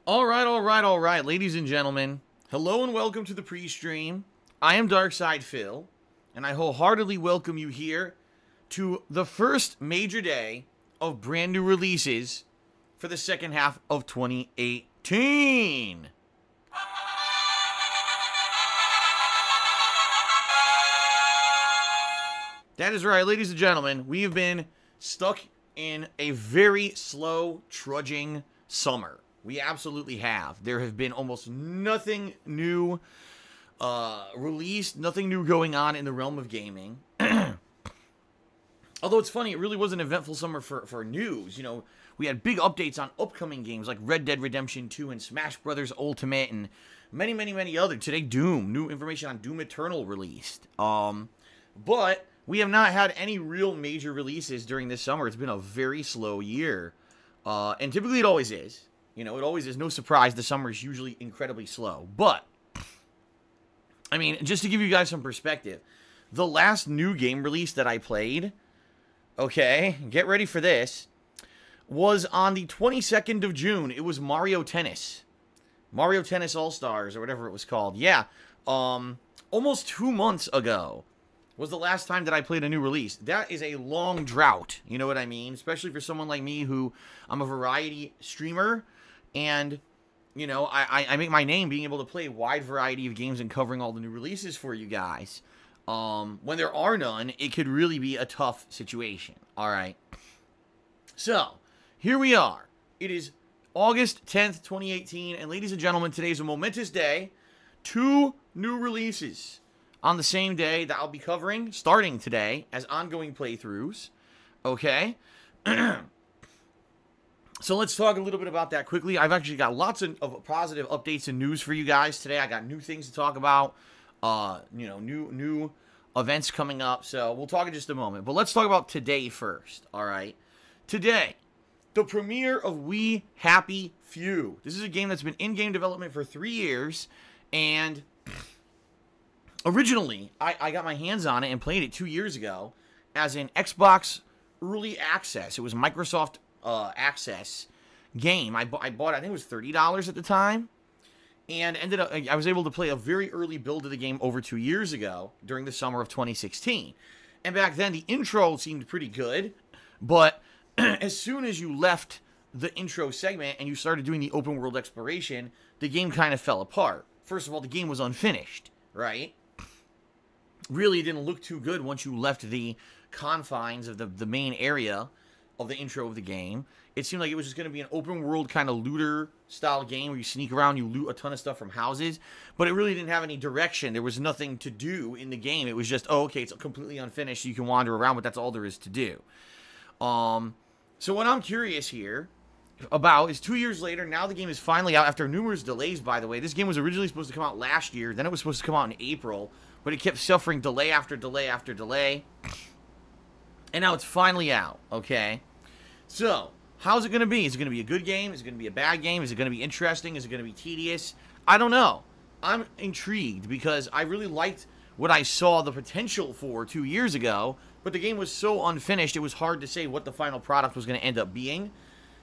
All right, ladies and gentlemen. Hello and welcome to the pre-stream. I am Darkside Phil, and I wholeheartedly welcome you here to the first major day of brand new releases for the second half of 2018. That is right, ladies and gentlemen. We have been stuck in a very slow, trudging summer. We absolutely have. There have been almost nothing new released, nothing new going on in the realm of gaming. Although it's funny, it really was an eventful summer for news. You know, we had big updates on upcoming games like Red Dead Redemption 2 and Smash Bros. Ultimate and many other. Today, Doom. New information on Doom Eternal released. But we have not had any real major releases during this summer. It's been a very slow year. And typically it always is. You know, it always is. No surprise, the summer is usually incredibly slow. But, I mean, just to give you guys some perspective, the last new game release that I played, okay, get ready for this, was on the 22nd of June. It was Mario Tennis. Mario Tennis All-Stars, or whatever it was called. Yeah, almost 2 months ago was the last time that I played a new release. That is a long drought, you know what I mean? Especially for someone like me who, I'm a variety streamer, and, you know, I make my name being able to play a wide variety of games and covering all the new releases for you guys. When there are none, it could really be a tough situation, alright? So, here we are. It is August 10th, 2018, and ladies and gentlemen, today is a momentous day. 2 new releases on the same day that I'll be covering, starting today, as ongoing playthroughs. Okay? So let's talk a little bit about that quickly. I've actually got lots of positive updates and news for you guys today. I got new things to talk about, you know, new events coming up. So we'll talk in just a moment. But let's talk about today first, all right? Today, the premiere of We Happy Few. This is a game that's been in-game development for 3 years, and originally, I got my hands on it and played it 2 years ago as an Xbox Early Access. It was Microsoft Access game. I bought it, I think it was $30 at the time, and ended up, I was able to play a very early build of the game over 2 years ago during the summer of 2016. And back then, the intro seemed pretty good, but as soon as you left the intro segment and you started doing the open world exploration, the game kind of fell apart. First of all, the game was unfinished, right? Really didn't look too good once you left the confines of the main area of the intro of the game. It seemed like it was just going to be an open world kind of looter style game where you sneak around, you loot a ton of stuff from houses, but it really didn't have any direction. There was nothing to do in the game. It was just, oh, okay, it's completely unfinished, so you can wander around, but that's all there is to do. So what I'm curious here about is 2 years later, now the game is finally out after numerous delays, by the way. This game was originally supposed to come out last year, then it was supposed to come out in April, but it kept suffering delay after delay after delay, and now it's finally out, okay? So, how's it going to be? Is it going to be a good game? Is it going to be a bad game? Is it going to be interesting? Is it going to be tedious? I don't know. I'm intrigued because I really liked what I saw the potential for 2 years ago, but the game was so unfinished, it was hard to say what the final product was going to end up being.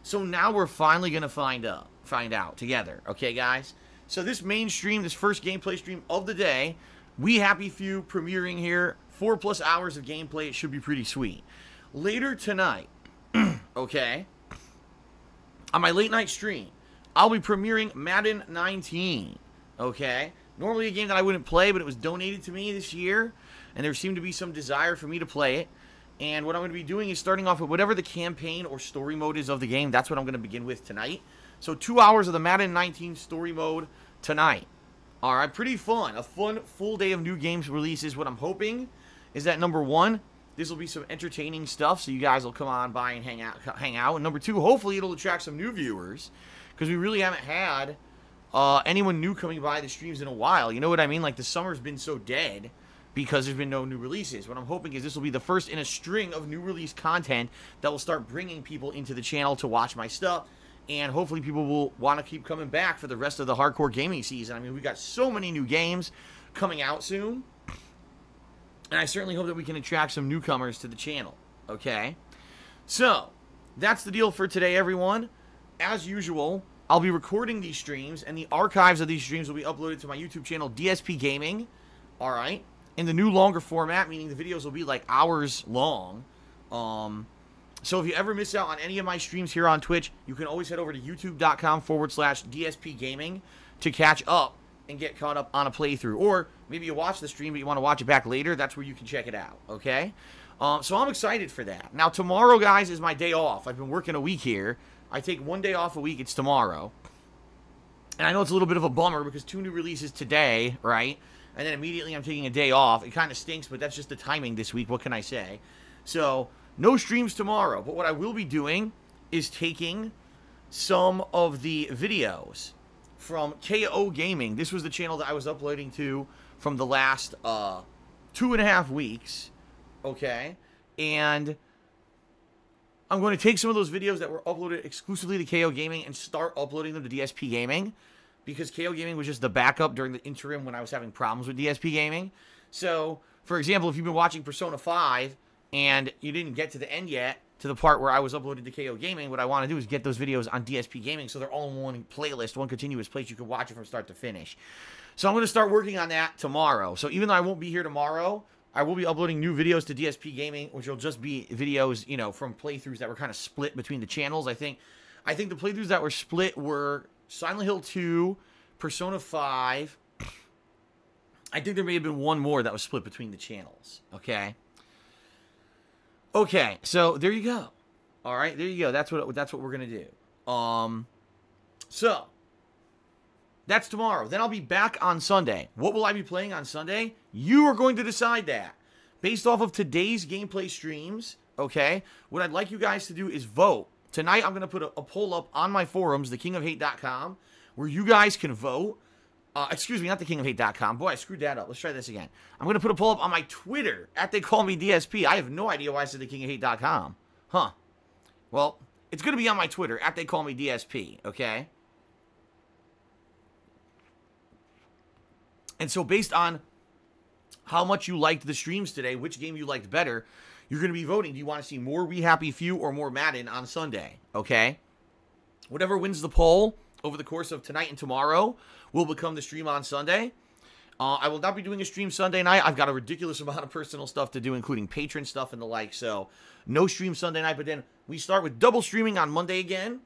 So now we're finally going to find out together, okay, guys? So this main stream, this first gameplay stream of the day, We Happy Few premiering here, 4+ hours of gameplay. It should be pretty sweet. Later tonight, okay, on my late night stream, I'll be premiering Madden 19, okay? Normally a game that I wouldn't play, but it was donated to me this year, and there seemed to be some desire for me to play it. And what I'm going to be doing is starting off with whatever the campaign or story mode is of the game. That's what I'm going to begin with tonight. So 2 hours of the Madden 19 story mode tonight. All right, pretty fun. A fun full day of new games releases. What I'm hoping is that, number one, this will be some entertaining stuff, so you guys will come on by and hang out. And number two, hopefully it'll attract some new viewers, because we really haven't had anyone new coming by the streams in a while. You know what I mean? Like, the summer's been so dead because there's been no new releases. What I'm hoping is this will be the first in a string of new release content that will start bringing people into the channel to watch my stuff, and hopefully people will want to keep coming back for the rest of the hardcore gaming season. I mean, we've got so many new games coming out soon, and I certainly hope that we can attract some newcomers to the channel, okay? So, that's the deal for today, everyone. As usual, I'll be recording these streams, and the archives of these streams will be uploaded to my YouTube channel, DSPGaming. All right, in the new longer format, meaning the videos will be like hours long. So if you ever miss out on any of my streams here on Twitch, you can always head over to youtube.com/DSPGaming to catch up and get caught up on a playthrough. Or maybe you watch the stream, but you want to watch it back later. That's where you can check it out, okay? So I'm excited for that. Now, tomorrow, guys, is my day off. I've been working a week here. I take one day off a week. It's tomorrow. And I know it's a little bit of a bummer because 2 new releases today, right? And then immediately I'm taking a day off. It kind of stinks, but that's just the timing this week. What can I say? So, no streams tomorrow. But what I will be doing is taking some of the videos from KO Gaming. This was the channel that I was uploading to from the last 2.5 weeks. Okay? And I'm going to take some of those videos that were uploaded exclusively to KO Gaming and start uploading them to DSP Gaming, because KO Gaming was just the backup during the interim when I was having problems with DSP Gaming. So, for example, if you've been watching Persona 5 and you didn't get to the end yet, to the part where I was uploaded to KO Gaming, what I want to do is get those videos on DSP Gaming so they're all in one playlist, one continuous place. You can watch it from start to finish. So I'm going to start working on that tomorrow. So even though I won't be here tomorrow, I will be uploading new videos to DSP Gaming, which will just be videos, you know, from playthroughs that were kind of split between the channels. I think the playthroughs that were split were Silent Hill 2, Persona 5. I think there may have been one more that was split between the channels, okay? Okay, so there you go. All right, there you go. That's what we're going to do. So that's tomorrow. Then I'll be back on Sunday. What will I be playing on Sunday? You are going to decide that based off of today's gameplay streams, okay? What I'd like you guys to do is vote. Tonight, I'm going to put a poll up on my forums, thekingofhate.com, where you guys can vote. Excuse me, not thekingofhate.com. Boy, I screwed that up. Let's try this again. I'm going to put a poll up on my Twitter, @TheyCallMeDSP. I have no idea why I said thekingofhate.com. Huh. Well, it's going to be on my Twitter, @TheyCallMeDSP, okay? And so based on how much you liked the streams today, which game you liked better, you're going to be voting. Do you want to see more We Happy Few or more Madden on Sunday? Okay? Whatever wins the poll over the course of tonight and tomorrow will become the stream on Sunday. I will not be doing a stream Sunday night. I've got a ridiculous amount of personal stuff to do, including patron stuff and the like. So, no stream Sunday night. But then we start with double streaming on Monday again.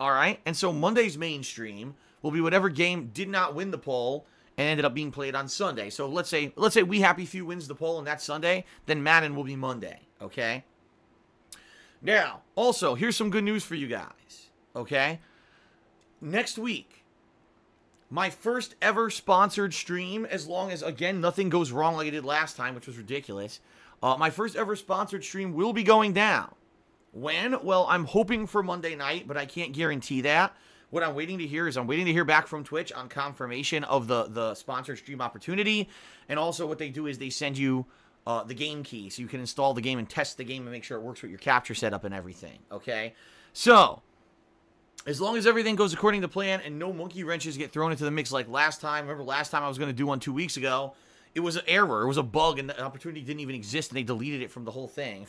All right? And so Monday's main stream will be whatever game did not win the poll and ended up being played on Sunday. So let's say We Happy Few wins the poll and that's Sunday, then Madden will be Monday, okay? Now, also, here's some good news for you guys, okay? Next week, my first ever sponsored stream, as long as, again, nothing goes wrong like it did last time, which was ridiculous, my first ever sponsored stream will be going down. When? Well, I'm hoping for Monday night, but I can't guarantee that. What I'm waiting to hear is I'm waiting to hear back from Twitch on confirmation of the sponsored stream opportunity. And also what they do is they send you the game key so you can install the game and test the game and make sure it works with your capture setup and everything, okay? So, as long as everything goes according to plan and no monkey wrenches get thrown into the mix like last time. Remember last time I was going to do one 2 weeks ago? It was an error. It was a bug and the opportunity didn't even exist and they deleted it from the whole thing.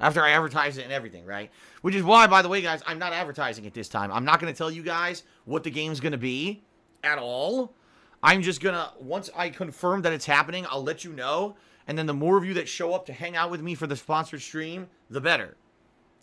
After I advertised it and everything, right? Which is why, by the way, guys, I'm not advertising it this time. I'm not going to tell you guys what the game's going to be at all. I'm just going to, once I confirm that it's happening, I'll let you know. And then the more of you that show up to hang out with me for the sponsored stream, the better.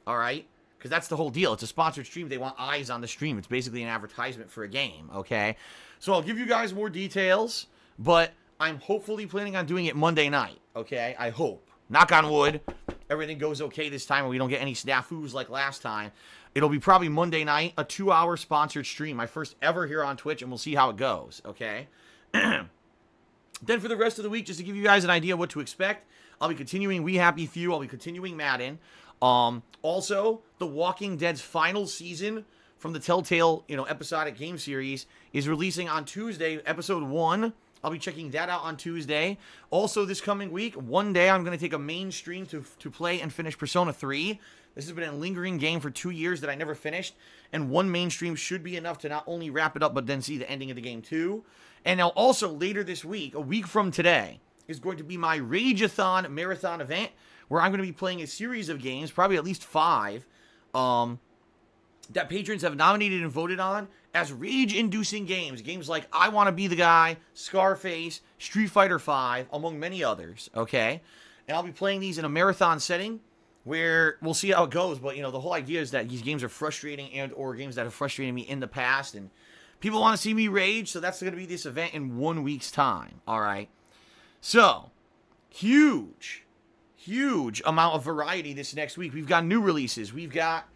All right? Because that's the whole deal. It's a sponsored stream. They want eyes on the stream. It's basically an advertisement for a game, okay? So I'll give you guys more details, but I'm hopefully planning on doing it Monday night, okay? I hope. Knock on wood. Everything goes okay this time and we don't get any snafus like last time. It'll be probably Monday night, a 2-hour sponsored stream. My first ever here on Twitch, and we'll see how it goes, okay? Then for the rest of the week, just to give you guys an idea what to expect, I'll be continuing We Happy Few. I'll be continuing Madden. Also, The Walking Dead's final season from the Telltale, episodic game series is releasing on Tuesday, episode 1. I'll be checking that out on Tuesday. Also, this coming week, one day I'm going to take a main stream to play and finish Persona 3. This has been a lingering game for 2 years that I never finished, and one main stream should be enough to not only wrap it up, but then see the ending of the game too. And now also later this week, a week from today, is going to be my Rageathon Marathon event, where I'm going to be playing a series of games, probably at least 5, that patrons have nominated and voted on as rage-inducing games. Games like I Want to Be the Guy, Scarface, Street Fighter V, among many others, okay? And I'll be playing these in a marathon setting where we'll see how it goes. But, you know, the whole idea is that these games are frustrating and or games that have frustrated me in the past. And people want to see me rage, so that's going to be this event in 1 week's time, all right? So, huge amount of variety this next week. We've got new releases. We've got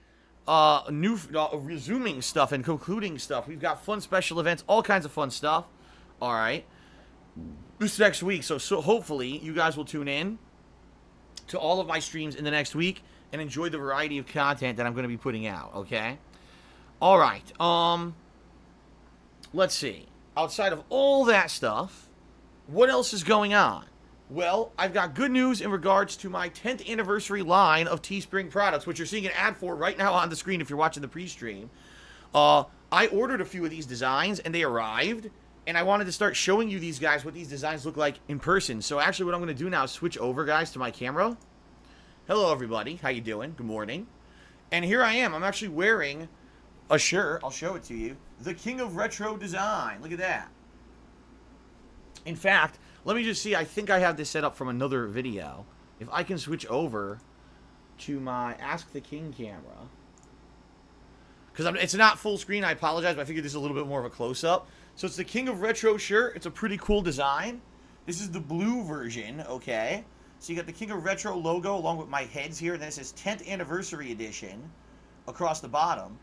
new resuming stuff and concluding stuff. We've got fun special events, all kinds of fun stuff. All right, this next week. So hopefully you guys will tune in to all of my streams in the next week and enjoy the variety of content that I'm going to be putting out. Okay. All right. Let's see. Outside of all that stuff, what else is going on? Well, I've got good news in regards to my 10th anniversary line of Teespring products, which you're seeing an ad for right now on the screen if you're watching the pre-stream. I ordered a few of these designs, and they arrived, and I wanted to start showing you these guys what these designs look like in person. So actually what I'm going to do now is switch over, guys, to my camera. Hello, everybody. How you doing? Good morning. And here I am. I'm actually wearing a shirt. I'll show it to you. The King of Retro Design. Look at that. In fact, let me just see. I think I have this set up from another video. If I can switch over to my Ask the King camera. Because it's not full screen. I apologize, but I figured this is a little bit more of a close-up. So it's the King of Retro shirt. It's a pretty cool design. This is the blue version, okay? So you got the King of Retro logo along with my heads here. And then it says 10th Anniversary Edition across the bottom.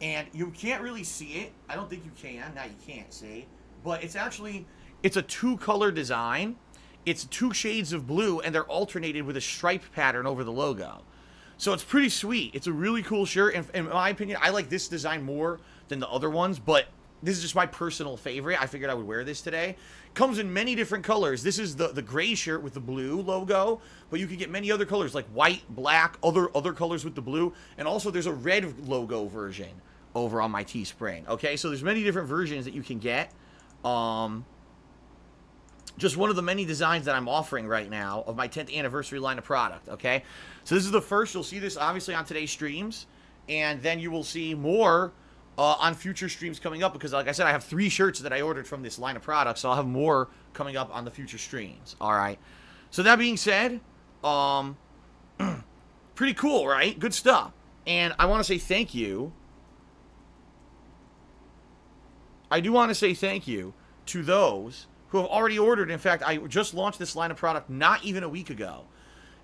And you can't really see it. I don't think you can. Now you can't see. But it's actually... It's a two-color design. It's 2 shades of blue, and they're alternated with a stripe pattern over the logo. So it's pretty sweet. It's a really cool shirt. And in my opinion, I like this design more than the other ones, but this is just my personal favorite. I figured I would wear this today. Comes in many different colors. This is the gray shirt with the blue logo, but you can get many other colors like white, black, other colors with the blue, and also there's a red logo version over on my Teespring. Okay, so there's many different versions that you can get. Just one of the many designs that I'm offering right now of my 10th anniversary line of product, okay? So this is the first. You'll see this, obviously, on today's streams. And then you will see more on future streams coming up because, like I said, I have 3 shirts that I ordered from this line of products. So I'll have more coming up on the future streams, all right? So that being said, pretty cool, right? Good stuff. And I want to say thank you. I do want to say thank you to those who have already ordered. In fact, I just launched this line of product not even a week ago.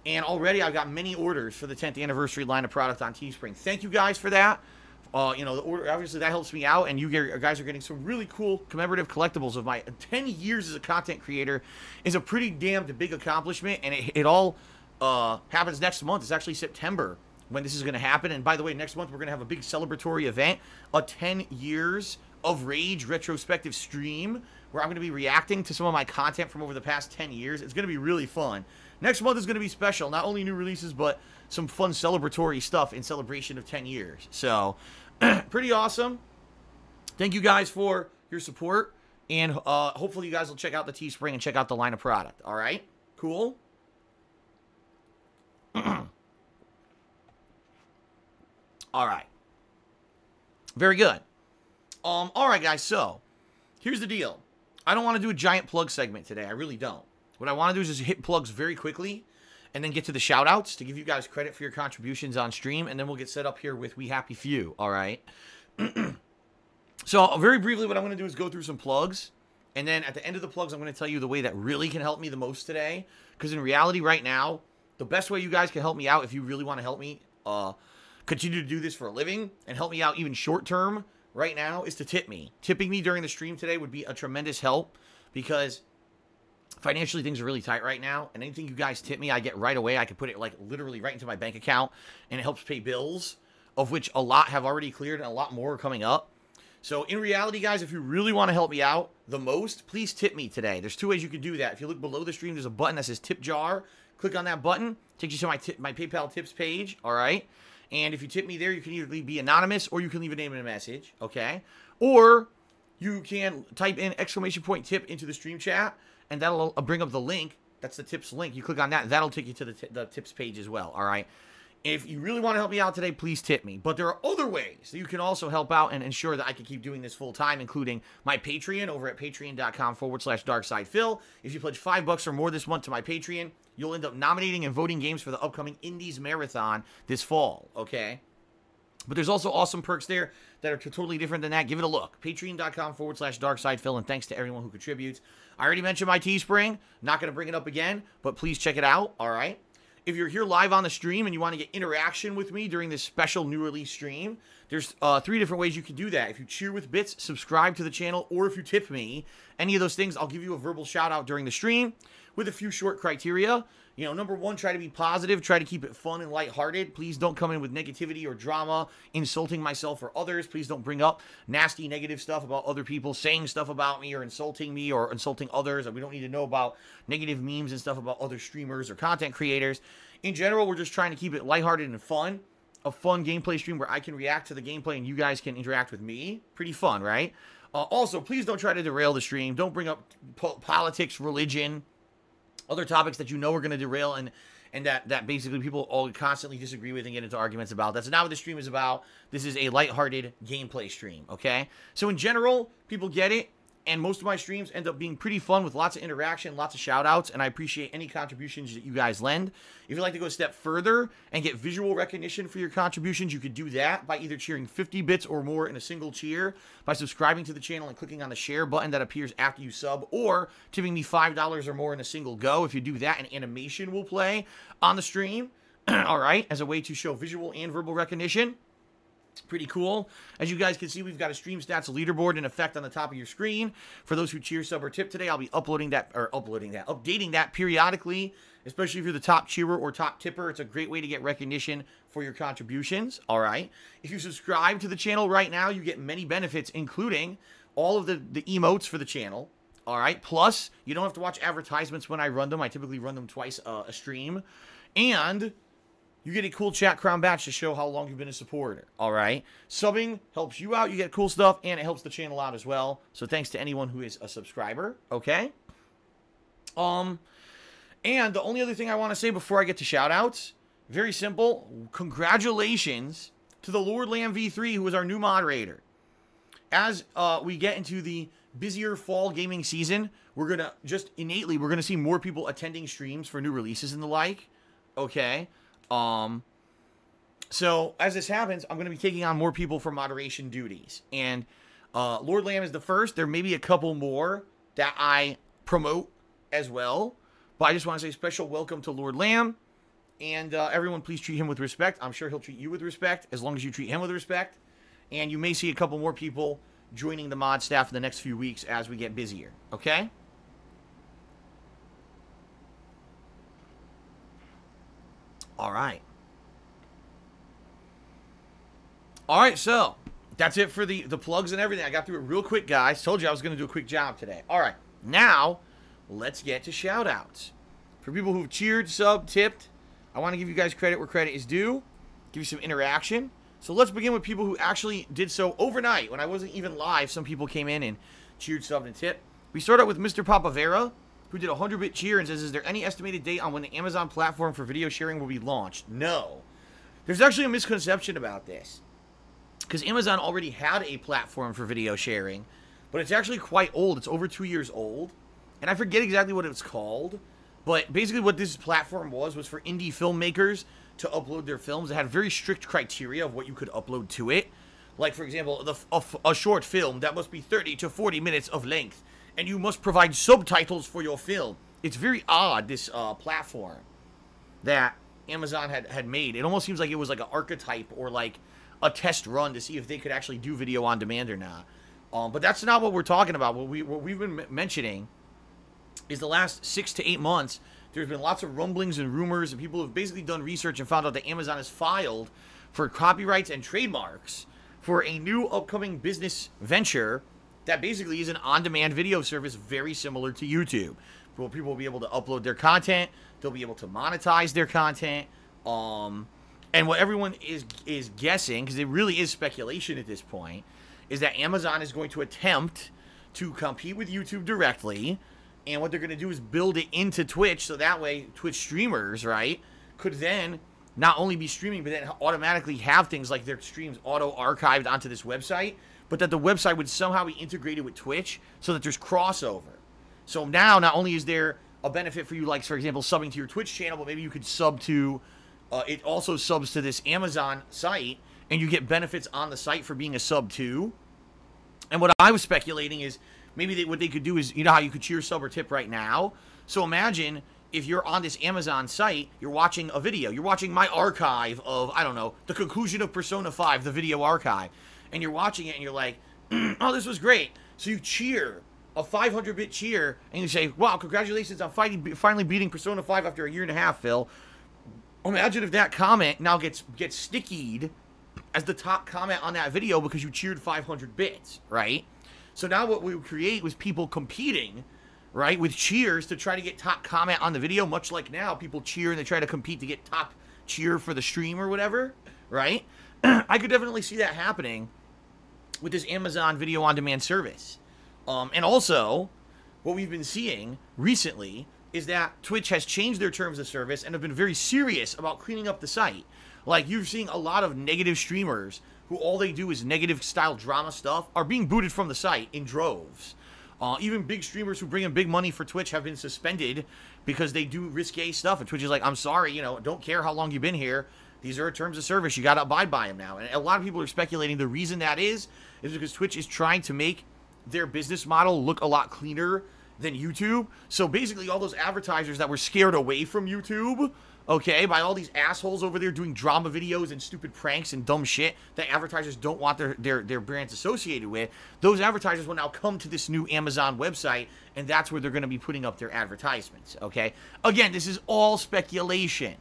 And already I've got many orders for the 10th anniversary line of product on Teespring. Thank you guys for that. You know, the order, obviously that helps me out. And you guys are getting some really cool commemorative collectibles of my 10 years as a content creator is a pretty damn big accomplishment. And it all happens next month. It's actually September when this is going to happen. And by the way, next month we're going to have a big celebratory event. A 10 years of Rage retrospective stream where I'm going to be reacting to some of my content from over the past 10 years. It's going to be really fun. Next month is going to be special. Not only new releases, but some fun celebratory stuff in celebration of 10 years. So, pretty awesome. Thank you guys for your support. And hopefully you guys will check out the Teespring and check out the line of product. All right? Cool? All right. Very good. All right, guys. So, here's the deal. I don't want to do a giant plug segment today. I really don't. What I want to do is just hit plugs very quickly and then get to the shout-outs to give you guys credit for your contributions on stream, and then we'll get set up here with We Happy Few, all right? So, very briefly, what I'm going to do is go through some plugs, and then at the end of the plugs, I'm going to tell you the way that really can help me the most today, because in reality, right now, the best way you guys can help me out, if you really want to help me continue to do this for a living and help me out even short-term, right now is to tip me. Tipping me during the stream today would be a tremendous help because financially things are really tight right now, and anything you guys tip me, I get right away. I can put it like literally right into my bank account, and it helps pay bills, of which a lot have already cleared and a lot more are coming up. So in reality, guys, if you really want to help me out the most, please tip me today. There's 2 ways you can do that. If you look below the stream, there's a button that says tip jar. Click on that button. Takes you to my PayPal tips page, all right? And if you tip me there, you can either be anonymous or you can leave a name in a message, okay? Or you can type in !tip into the stream chat, and that'll bring up the link. That's the tips link. You click on that, and that'll take you to the tips page as well, all right? If you really want to help me out today, please tip me. But there are other ways that you can also help out and ensure that I can keep doing this full time, including my Patreon over at patreon.com/darksidephil. If you pledge $5 or more this month to my Patreon, you'll end up nominating and voting games for the upcoming Indies Marathon this fall, okay? But there's also awesome perks there that are totally different than that. Give it a look. Patreon.com/darksidephil, and thanks to everyone who contributes. I already mentioned my Teespring. Not going to bring it up again, but please check it out, all right? If you're here live on the stream and you want to get interaction with me during this special new release stream, there's 3 different ways you can do that. If you cheer with bits, subscribe to the channel, or if you tip me, any of those things, I'll give you a verbal shout out during the stream with a few short criteria. You know, number 1, try to be positive, try to keep it fun and lighthearted. Please don't come in with negativity or drama, insulting myself or others. Please don't bring up nasty, negative stuff about other people, saying stuff about me or insulting others. We don't need to know about negative memes and stuff about other streamers or content creators. In general, we're just trying to keep it lighthearted and fun. A fun gameplay stream where I can react to the gameplay and you guys can interact with me. Pretty fun, right? Also, please don't try to derail the stream. Don't bring up politics, religion, other topics that you know are going to derail and that basically people all constantly disagree with and get into arguments about. That's not what the stream is about. This is a lighthearted gameplay stream, okay? So in general, people get it, and most of my streams end up being pretty fun with lots of interaction, lots of shout-outs, and I appreciate any contributions that you guys lend. If you'd like to go a step further and get visual recognition for your contributions, you could do that by either cheering 50 bits or more in a single cheer, by subscribing to the channel and clicking on the share button that appears after you sub, or tipping me $5 or more in a single go. If you do that, an animation will play on the stream, all right, as a way to show visual and verbal recognition. Pretty cool. As you guys can see, we've got a stream stats leaderboard in effect on the top of your screen. For those who cheer, sub, or tip today, I'll be updating that periodically, especially if you're the top cheerer or top tipper. It's a great way to get recognition for your contributions, all right? If you subscribe to the channel right now, you get many benefits, including all of the emotes for the channel, all right? Plus, you don't have to watch advertisements when I run them. I typically run them twice a stream. And you get a cool chat crown badge to show how long you've been a supporter, all right? Subbing helps you out. You get cool stuff, and it helps the channel out as well. So thanks to anyone who is a subscriber, okay? And the only other thing I want to say before I get to shout-outs, very simple. Congratulations to the Lord Lamb V3, who is our new moderator. As we get into the busier fall gaming season, we're going to just innately, we're going to see more people attending streams for new releases and the like, okay? So as this happens, I'm going to be taking on more people for moderation duties. And Lord Lamb is the first. There may be a couple more that I promote as well. But I just want to say special welcome to Lord Lamb. And everyone, please treat him with respect. I'm sure he'll treat you with respect, as long as you treat him with respect. And you may see a couple more people joining the mod staff in the next few weeks as we get busier. Okay? All right. All right, so that's it for the plugs and everything. I got through it real quick, guys. Told you I was going to do a quick job today. All right, now let's get to shout-outs. For people who've cheered, subbed, tipped, I want to give you guys credit where credit is due, give you some interaction. So let's begin with people who actually did so overnight. When I wasn't even live, some people came in and cheered, subbed, and tipped. We start out with Mr. Papavera, who did a 100-bit cheer and says, is there any estimated date on when the Amazon platform for video sharing will be launched? No. There's actually a misconception about this, because Amazon already had a platform for video sharing, but it's actually quite old. It's over 2 years old, and I forget exactly what it's called, but basically what this platform was for indie filmmakers to upload their films. It had very strict criteria of what you could upload to it. Like, for example, a short film that must be 30 to 40 minutes of length, and you must provide subtitles for your film. It's very odd, this platform that Amazon had made. It almost seems like it was like an archetype or like a test run to see if they could actually do video on demand or not. But that's not what we're talking about. What we've been mentioning is the last 6 to 8 months, there's been lots of rumblings and rumors, and people have basically done research and found out that Amazon has filed for copyrights and trademarks for a new upcoming business venture that basically is an on-demand video service very similar to YouTube, where people will be able to upload their content, they'll be able to monetize their content, and what everyone is guessing, because it really is speculation at this point, is that Amazon is going to attempt to compete with YouTube directly, and what they're going to do is build it into Twitch, so that way Twitch streamers, right, could then not only be streaming, but then automatically have things like their streams auto-archived onto this website, but that the website would somehow be integrated with Twitch so that there's crossover. So now, not only is there a benefit for you, like, for example, subbing to your Twitch channel, but maybe you could sub to, it also subs to this Amazon site, and you get benefits on the site for being a sub too. And what I was speculating is maybe what they could do is, you know how you could cheer, sub, or tip right now? So imagine if you're on this Amazon site, you're watching a video. You're watching my archive of, I don't know, the conclusion of Persona 5, the video archive. And you're watching it and you're like, oh, this was great. So you cheer, a 500-bit cheer, and you say, wow, congratulations on finally beating Persona 5 after a year and a half, Phil. Imagine if that comment now gets stickied as the top comment on that video because you cheered 500 bits, right? So now what we would create was people competing, right, with cheers to try to get top comment on the video, much like now people cheer and they try to compete to get top cheer for the stream or whatever, right? I could definitely see that happening with this Amazon video on demand service. And also, what we've been seeing recently is that Twitch has changed their terms of service and have been very serious about cleaning up the site. Like, you're seeing a lot of negative streamers who all they do is negative style drama stuff are being booted from the site in droves. Even big streamers who bring in big money for Twitch have been suspended because they do risque stuff. And Twitch is like, I'm sorry, you know, don't care how long you've been here. These are terms of service. You got to abide by them now. And a lot of people are speculating the reason that is because Twitch is trying to make their business model look a lot cleaner than YouTube. So basically all those advertisers that were scared away from YouTube, okay, by all these assholes over there doing drama videos and stupid pranks and dumb shit that advertisers don't want their brands associated with, those advertisers will now come to this new Amazon website, and that's where they're going to be putting up their advertisements, okay? Again, this is all speculation,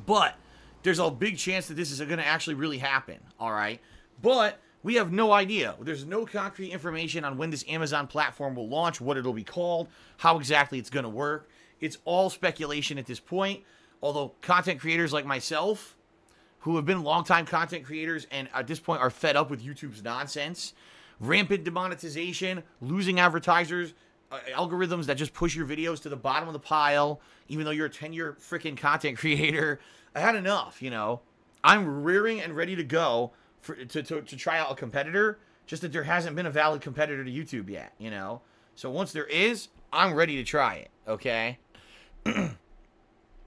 but there's a big chance that this is going to actually really happen, all right? But we have no idea. There's no concrete information on when this Amazon platform will launch, what it'll be called, how exactly it's going to work. It's all speculation at this point, although content creators like myself, who have been longtime content creators and at this point are fed up with YouTube's nonsense, rampant demonetization, losing advertisers, algorithms that just push your videos to the bottom of the pile, even though you're a 10-year freaking content creator. I had enough, you know. I'm rearing and ready to go to try out a competitor, just that there hasn't been a valid competitor to YouTube yet, you know. So once there is, I'm ready to try it, okay?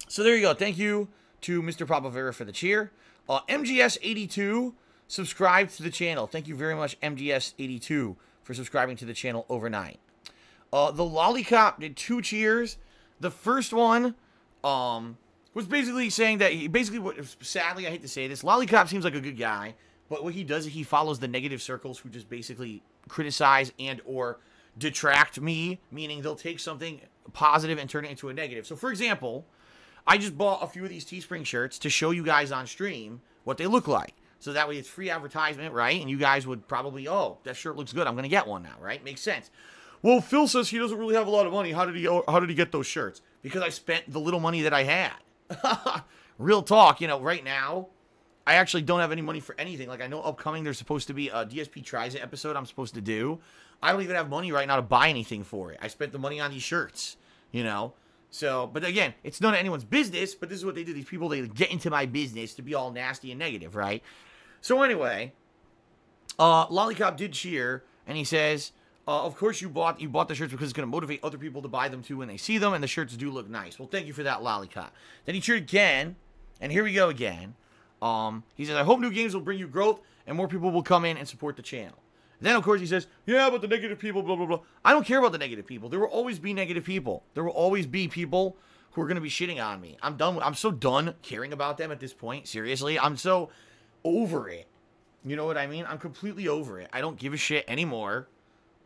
So there you go. Thank you to Mr. Papavera for the cheer. MGS82 subscribed to the channel. Thank you very much, MGS82, for subscribing to the channel overnight. The Lollipop did 2 cheers. The first one was basically saying that sadly, I hate to say this, Lollipop seems like a good guy, but what he does is he follows the negative circles who just basically criticize and or detract me, meaning they'll take something positive and turn it into a negative. So for example, I just bought a few of these Teespring shirts to show you guys on stream what they look like. So that way it's free advertisement, right? And you guys would probably, oh, that shirt looks good, I'm going to get one now, right? Makes sense. Well, Phil says he doesn't really have a lot of money. How did he get those shirts? Because I spent the little money that I had. Real talk, you know, right now, I actually don't have any money for anything. Like, I know upcoming there's supposed to be a DSP Tries It episode I'm supposed to do. I don't even have money right now to buy anything for it. I spent the money on these shirts, you know. So, but again, it's none of anyone's business, but this is what they do. These people, they get into my business to be all nasty and negative, right? So anyway, Lollipop did cheer, and he says, of course you bought the shirts because it's going to motivate other people to buy them too when they see them, and the shirts do look nice. Well, thank you for that, Lollipop. Then he cheered again, and here we go again. He says, I hope new games will bring you growth, and more people will come in and support the channel. Then, of course, he says, yeah, but the negative people, blah, blah, blah. I don't care about the negative people. There will always be negative people. There will always be people who are going to be shitting on me. I'm so done caring about them at this point. Seriously, I'm so over it. You know what I mean? I'm completely over it. I don't give a shit anymore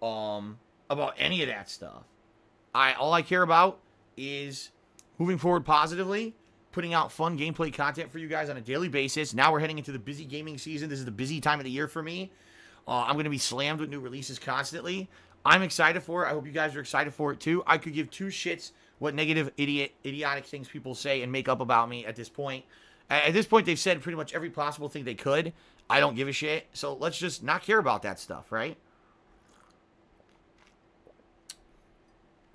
about any of that stuff. All I care about is moving forward positively, putting out fun gameplay content for you guys on a daily basis. Now we're heading into the busy gaming season. This is the busy time of the year for me. I'm going to be slammed with new releases constantly. I'm excited for it. I hope you guys are excited for it too. I could give 2 shits what negative, idiotic things people say and make up about me at this point. At this point, they've said pretty much every possible thing they could. I don't give a shit. So let's just not care about that stuff, right?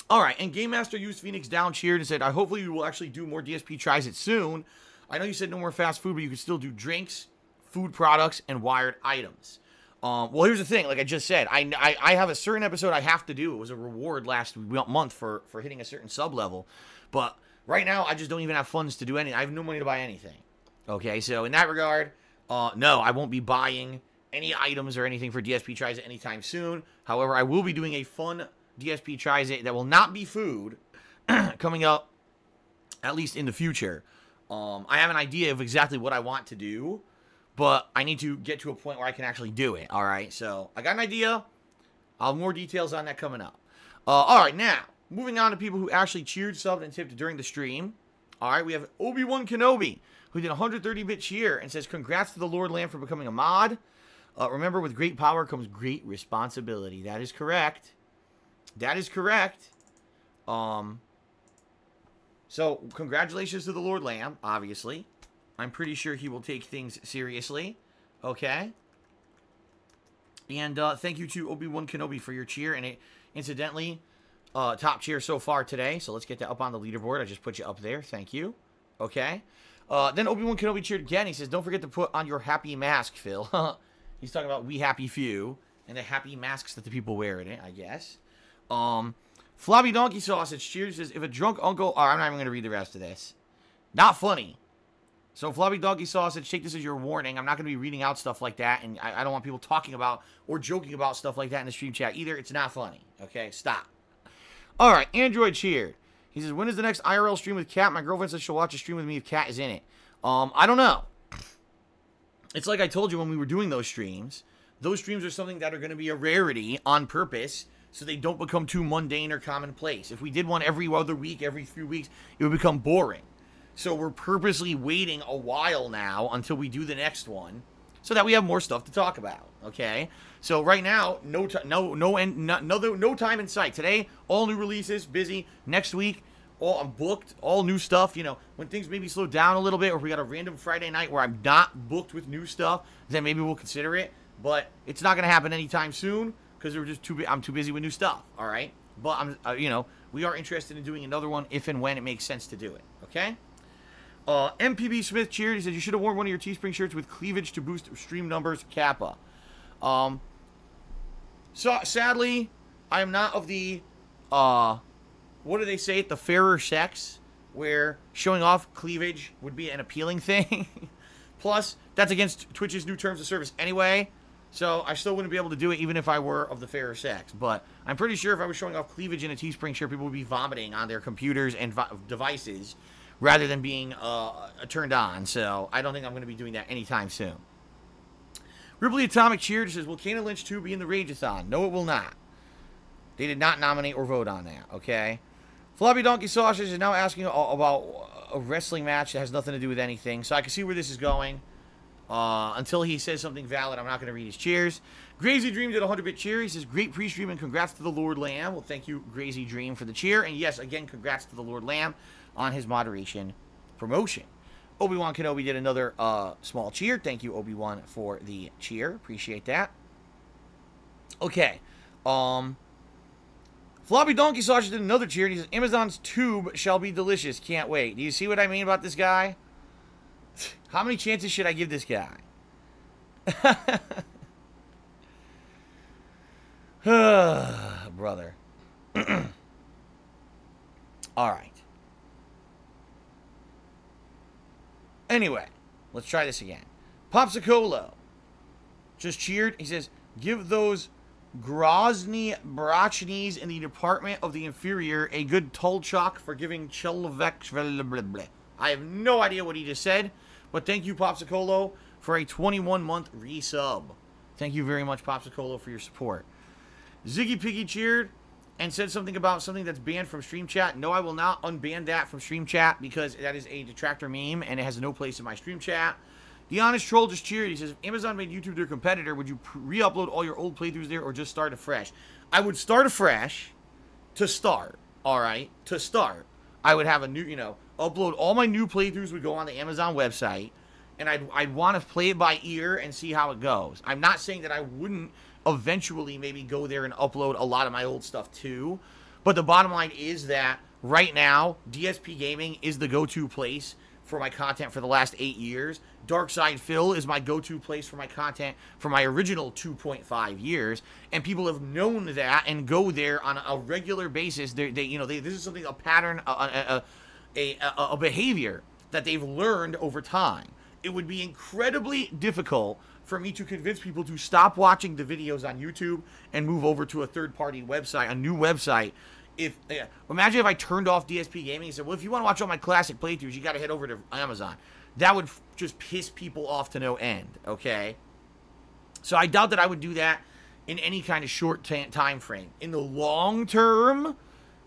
All right, and Game Master used Phoenix down cheered and said, hopefully we will actually do more DSP Tries It soon. I know you said no more fast food, but you can still do drinks, food products, and wired items. Well, here's the thing. Like I just said, I have a certain episode I have to do. It was a reward last month for hitting a certain sub level. But right now, I just don't even have funds to do anything. I have no money to buy anything. Okay, so in that regard, no, I won't be buying any items or anything for DSP Tries It anytime soon. However, I will be doing a fun DSP Tries It that will not be food coming up, at least in the future. I have an idea of exactly what I want to do, but I need to get to a point where I can actually do it, all right? So, I got an idea. I'll have more details on that coming up. All right, now, moving on to people who actually cheered, subbed, and tipped during the stream. All right, we have Obi-Wan Kenobi, who did a 130-bit cheer and says, congrats to the Lord Lamb for becoming a mod. Remember, with great power comes great responsibility. That is correct. That is correct. So, congratulations to the Lord Lamb, obviously. I'm pretty sure he will take things seriously. Okay. And thank you to Obi-Wan Kenobi for your cheer. And incidentally, top cheer so far today. So let's get that up on the leaderboard. I just put you up there. Thank you. Okay. Then Obi-Wan Kenobi cheered again. He says, don't forget to put on your happy mask, Phil. He's talking about We Happy Few and the happy masks that the people wear in it, I guess. Floppy Donkey Sausage cheers says, if a drunk uncle... Oh, I'm not even going to read the rest of this. Not funny. So, Floppy Donkey Sausage, take this as your warning. I'm not going to be reading out stuff like that, and I don't want people talking about or joking about stuff like that in the stream chat either. It's not funny. Okay, stop. All right, Android cheered. He says, when is the next IRL stream with Kat? My girlfriend says she'll watch a stream with me if Kat is in it. I don't know. It's like I told you when we were doing those streams. Those streams are something that are going to be a rarity on purpose, so they don't become too mundane or commonplace. If we did one every other week, every few weeks, it would become boring. So we're purposely waiting a while now until we do the next one, so that we have more stuff to talk about. Okay. So right now, no time in sight. Today, all new releases, busy. Next week, I'm booked, all new stuff. You know, when things maybe slow down a little bit, or if we got a random Friday night where I'm not booked with new stuff, then maybe we'll consider it. But it's not going to happen anytime soon because I'm too busy with new stuff. All right. But we are interested in doing another one if and when it makes sense to do it. Okay. MPB Smith cheered. He said, you should have worn one of your Teespring shirts with cleavage to boost stream numbers, Kappa. So, sadly, I am not of the, what do they say, the fairer sex, where showing off cleavage would be an appealing thing. Plus, that's against Twitch's new terms of service anyway, so I still wouldn't be able to do it even if I were of the fairer sex. But I'm pretty sure if I was showing off cleavage in a Teespring shirt, people would be vomiting on their computers and devices, rather than being turned on. So I don't think I'm going to be doing that anytime soon. Ripley Atomic cheered. Says, will Kane and Lynch 2 be in the Rageathon? No, it will not. They did not nominate or vote on that, okay? Floppy Donkey Sausage is now asking about a wrestling match that has nothing to do with anything. So I can see where this is going. Until he says something valid, I'm not going to read his cheers. Grazy Dream did a 100-bit cheer. He says, great pre-stream and congrats to the Lord Lamb. Well, thank you, Grazy Dream, for the cheer. And yes, again, congrats to the Lord Lamb on his moderation promotion. Obi-Wan Kenobi did another small cheer. Thank you, Obi-Wan, for the cheer. Appreciate that. Okay. Floppy Donkey Sausage did another cheer. And he says, Amazon's tube shall be delicious. Can't wait. Do you see what I mean about this guy? How many chances should I give this guy? Brother. All right. Anyway, let's try this again. Popsicolo just cheered. He says, give those Grozny Brachnies in the Department of the Inferior a good Tolchok for giving Chelovek. I have no idea what he just said, but thank you, Popsicolo, for a 21-month resub. Thank you very much, Popsicolo, for your support. Ziggy Piggy cheered and said something about something that's banned from stream chat. No, I will not unban that from stream chat because that is a detractor meme and it has no place in my stream chat. The Honest Troll just cheered. He says, if Amazon made YouTube their competitor, would you re-upload all your old playthroughs there or just start afresh? I would start afresh to start, all right? To start. I would have a new, upload all my new playthroughs would go on the Amazon website, and I'd want to play it by ear and see how it goes. I'm not saying that I wouldn't eventually maybe go there and upload a lot of my old stuff too, but the bottom line is that right now DSPGaming is the go-to place for my content for the last 8 years. Darkside Phil is my go-to place for my content for my original 2.5 years, and people have known that and go there on a regular basis. This is something, a pattern, a behavior that they've learned over time. It would be incredibly difficult for me to convince people to stop watching the videos on YouTube and move over to a third-party website, a new website. Imagine if I turned off DSP Gaming and said, well, if you want to watch all my classic playthroughs, you got to head over to Amazon. That would just piss people off to no end, okay? So I doubt that I would do that in any kind of short time frame. In the long term,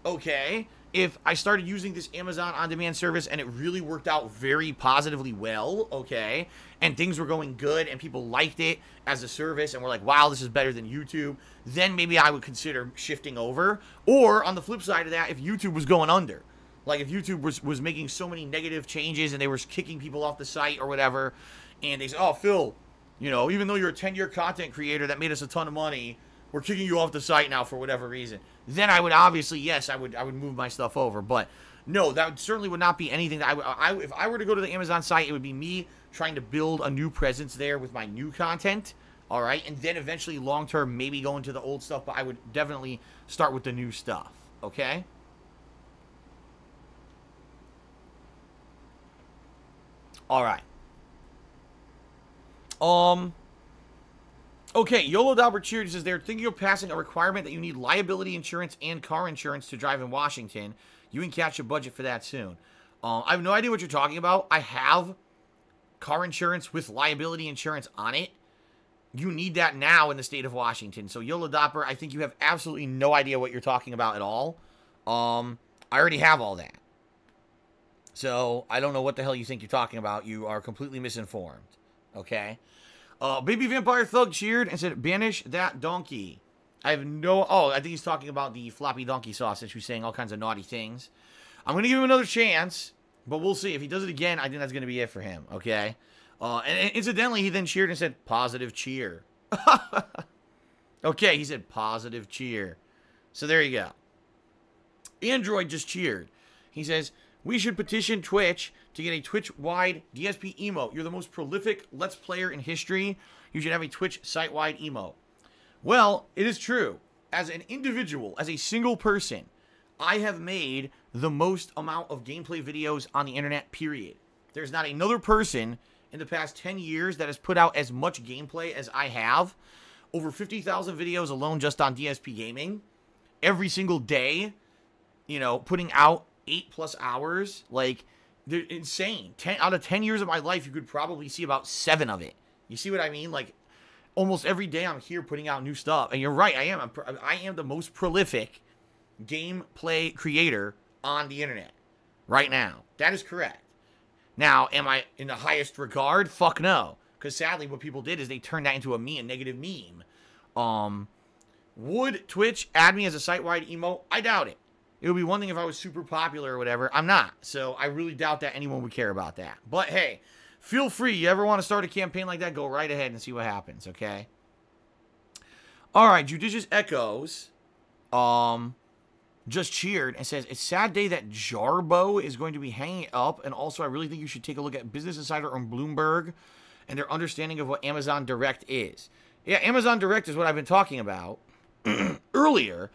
okay, if I started using this Amazon on-demand service and it really worked out very positively well, okay, and things were going good and people liked it as a service and were like, wow, this is better than YouTube, then maybe I would consider shifting over. Or on the flip side of that, if YouTube was going under, like if YouTube was making so many negative changes and they were kicking people off the site or whatever, and they said, oh, Phil, you know, even though you're a 10-year content creator that made us a ton of money, we're kicking you off the site now for whatever reason, then I would obviously, yes, I would move my stuff over. But no, that certainly would not be anything that if I were to go to the Amazon site, it would be me trying to build a new presence there with my new content, all right? And then eventually, long-term, maybe go into the old stuff, but I would definitely start with the new stuff, okay? All right. Okay, YOLO Dauber Cheered says they're thinking of passing a requirement that you need liability insurance and car insurance to drive in Washington. You can catch a budget for that soon. I have no idea what you're talking about. I have car insurance with liability insurance on it. You need that now in the state of Washington. So YOLO Dauber, I think you have absolutely no idea what you're talking about at all. I already have all that. So I don't know what the hell you think you're talking about. You are completely misinformed. Okay? Baby Vampire Thug cheered and said, banish that donkey. I have no... Oh, I think he's talking about the floppy donkey sauce since he's saying all kinds of naughty things. I'm going to give him another chance, but we'll see. If he does it again, I think that's going to be it for him, okay? And incidentally, he then cheered and said, positive cheer. Okay, he said positive cheer. So there you go. Android just cheered. He says, we should petition Twitch to get a Twitch-wide DSP emote. You're the most prolific Let's Player in history. You should have a Twitch site-wide emote. Well, it is true. As an individual, as a single person, I have made the most amount of gameplay videos on the internet, period. There's not another person in the past 10 years that has put out as much gameplay as I have. Over 50,000 videos alone just on DSP Gaming. Every single day, you know, putting out 8+ hours. Like, they're insane. Out of 10 years of my life, you could probably see about 7 of it. You see what I mean? Like, almost every day I'm here putting out new stuff. And you're right, I am the most prolific gameplay creator on the internet right now. That is correct. Now, am I in the highest regard? Fuck no. Because sadly, what people did is they turned that into a negative meme. Would Twitch add me as a site-wide emote? I doubt it. It would be one thing if I was super popular or whatever. I'm not. So I really doubt that anyone would care about that. But hey, feel free. You ever want to start a campaign like that, go right ahead and see what happens, okay? All right, Judicious Echoes just cheered and says, it's a sad day that Jarbo is going to be hanging up. And also, I really think you should take a look at Business Insider on Bloomberg and their understanding of what Amazon Direct is. Yeah, Amazon Direct is what I've been talking about earlier.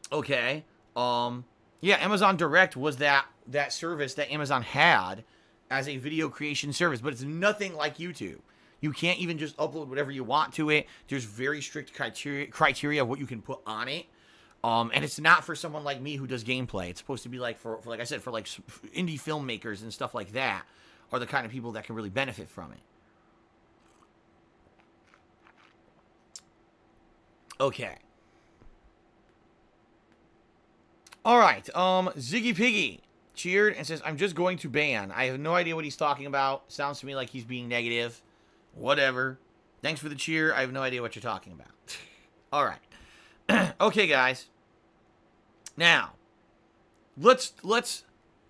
Okay. Yeah, Amazon Direct was that service that Amazon had as a video creation service, but it's nothing like YouTube. You can't even just upload whatever you want to it. There's very strict criteria of what you can put on it. And it's not for someone like me who does gameplay. It's supposed to be like for like I said, for like indie filmmakers and stuff like that are the kind of people that can really benefit from it. Okay. All right. Ziggy Piggy cheered and says, I'm just going to ban. I have no idea what he's talking about. Sounds to me like he's being negative. Whatever. Thanks for the cheer. I have no idea what you're talking about. All right. Okay, guys. Now, let's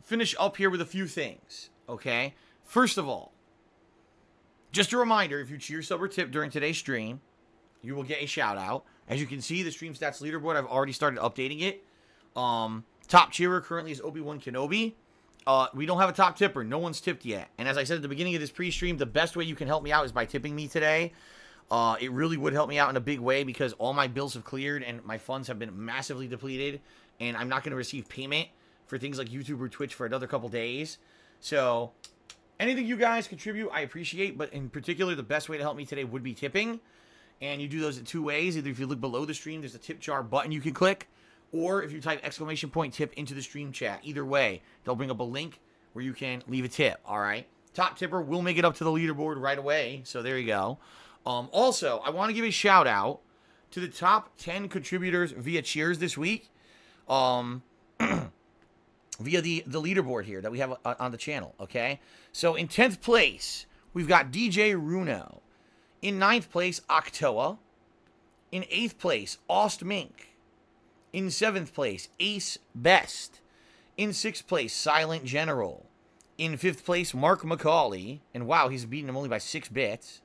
finish up here with a few things, okay? First of all, just a reminder, if you cheer, sub, or tip during today's stream, you will get a shout-out. As you can see, the Stream Stats leaderboard, I've already started updating it. Top cheerer currently is Obi-Wan Kenobi. We don't have a top tipper. No one's tipped yet. And as I said at the beginning of this pre-stream, the best way you can help me out is by tipping me today. It really would help me out in a big way because all my bills have cleared and my funds have been massively depleted. And I'm not going to receive payment for things like YouTube or Twitch for another couple days. So anything you guys contribute, I appreciate. But in particular, the best way to help me today would be tipping. And you do those in two ways. Either if you look below the stream, there's a tip jar button you can click. Or if you type !tip into the stream chat. Either way, they'll bring up a link where you can leave a tip. All right. Top tipper will make it up to the leaderboard right away. So there you go. Also, I want to give a shout out to the top 10 contributors via cheers this week. Via the leaderboard here that we have on the channel. Okay. So in 10th place, we've got DJ Runo. In 9th place, Octoa. In 8th place, Aust Mink. In 7th place, Ace Best. In 6th place, Silent General. In 5th place, Mark McCauley. And wow, he's beating him only by 6 bits.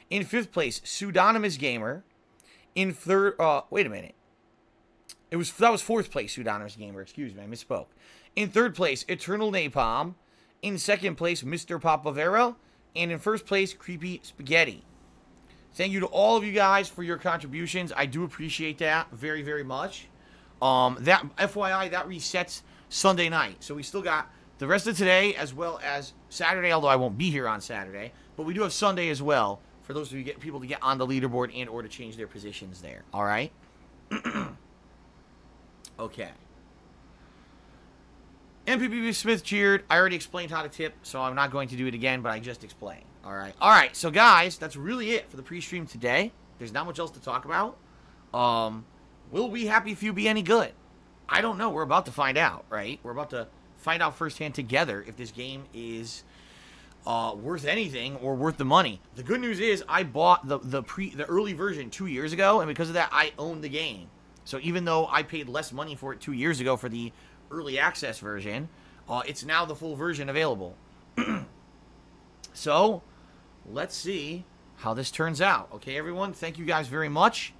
In 5th place, Pseudonymous Gamer. In 3rd, wait a minute. That was 4th place, Pseudonymous Gamer. Excuse me, I misspoke. In 3rd place, Eternal Napalm. In 2nd place, Mr. Papavera. And in 1st place, Creepy Spaghetti. Thank you to all of you guys for your contributions. I do appreciate that very, very much. That FYI, that resets Sunday night. So we still got the rest of today as well as Saturday, although I won't be here on Saturday. But we do have Sunday as well for those of you people to get on the leaderboard and or to change their positions there. All right? Okay. MPP Smith cheered. I already explained how to tip, so I'm not going to do it again, but I just explained. All right. All right. So, guys, that's really it for the pre-stream today. There's not much else to talk about. Will We Happy Few be any good? I don't know. We're about to find out, right? We're about to find out firsthand together if this game is worth anything or worth the money. The good news is I bought the early version 2 years ago, and because of that, I own the game. So even though I paid less money for it 2 years ago for the early access version, it's now the full version available. So let's see how this turns out. Okay, everyone, thank you guys very much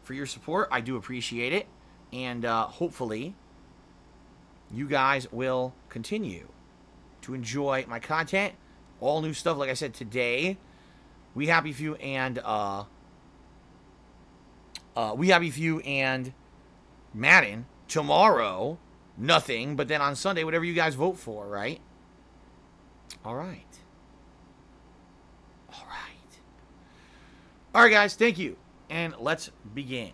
for your support. I do appreciate it. And hopefully you guys will continue to enjoy my content. All new stuff, like I said, today. We Happy Few and Madden. Tomorrow, nothing. But then on Sunday, whatever you guys vote for, right? All right. All right. All right, guys. Thank you. And let's begin.